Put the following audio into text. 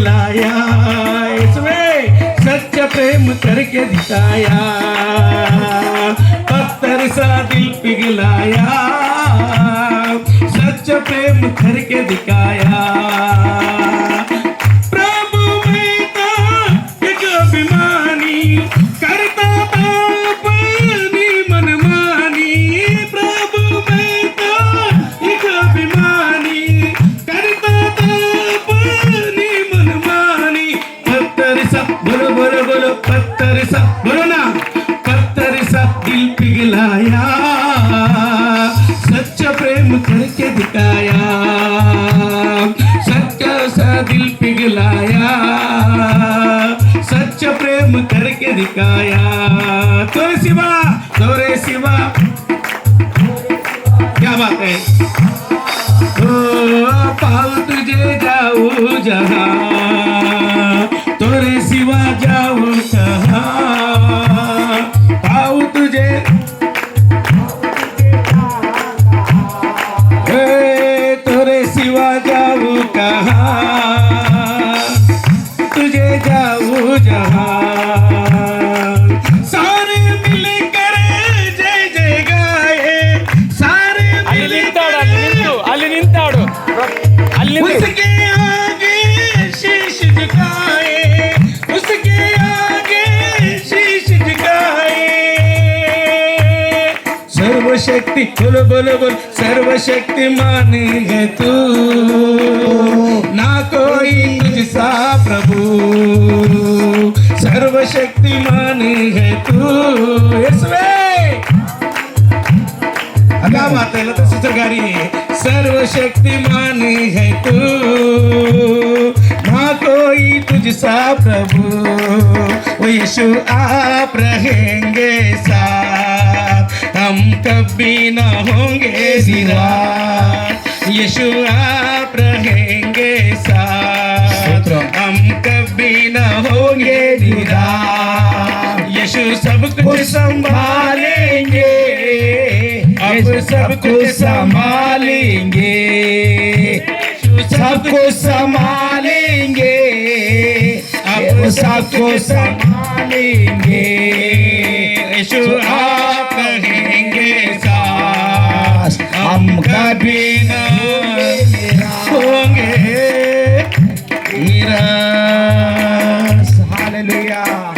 पिघलाया, इसमें सच्चा प्रेम करके दिखाया, पत्थर सा दिल पिघलाया, सच्चा प्रेम करके दिखाया। प्रभु मैं था एक अभिमानी, करता था अपनी मनमानी, प्रभु मैं था एक अभिमानी, करता था अपनी मनमानी, पत्थर सा बोलो बोलो बोलो, पत्थर सा बोलो ना, पत्थर सा दिल पिघलाया, सच्चा प्रेम करके दिखाया, सच्चा सा दिल पिघलाया, सच्चा प्रेम करके दिखाया। तोरे सिवा, तोरे सिवा, क्या बात है। ओ पाऊ तुझे जाऊ जहां, तोरे सिवा जाऊ कहां, पाऊ तुझे तोरे सिवा जाऊ कहां, तुझे जाऊ जहां, सारे मिलकर जय जय गाए, सारे నింతాడు ಅಲ್ಲಿ నింతాడు उसके आगे शीश झुकाए, उसके आगे शीश झुकाए। सर्वशक्ति बोलो बोलो बोल, सर्वशक्तिमान है तू, ना कोई तुझसा प्रभु, सर्वशक्तिमान है तू। इसमें क्या बात है लता सुचरगारी, सर्वशक्तिमान है तू, ना कोई तुझसा प्रभु, ओ यीशु आप रहेंगे साथ, हम कभी न होंगे निराश, यीशु आप रहेंगे साथ, हम कभी न होंगे निराश, यीशु सब कुछ संभालेंगे, अब सबको संभालेंगे, सबको संभालेंगे, अब सबको संभालेंगे, यीशु आप रहेंगे साथ, हम कभी न होंगे निराश। हालेलुया।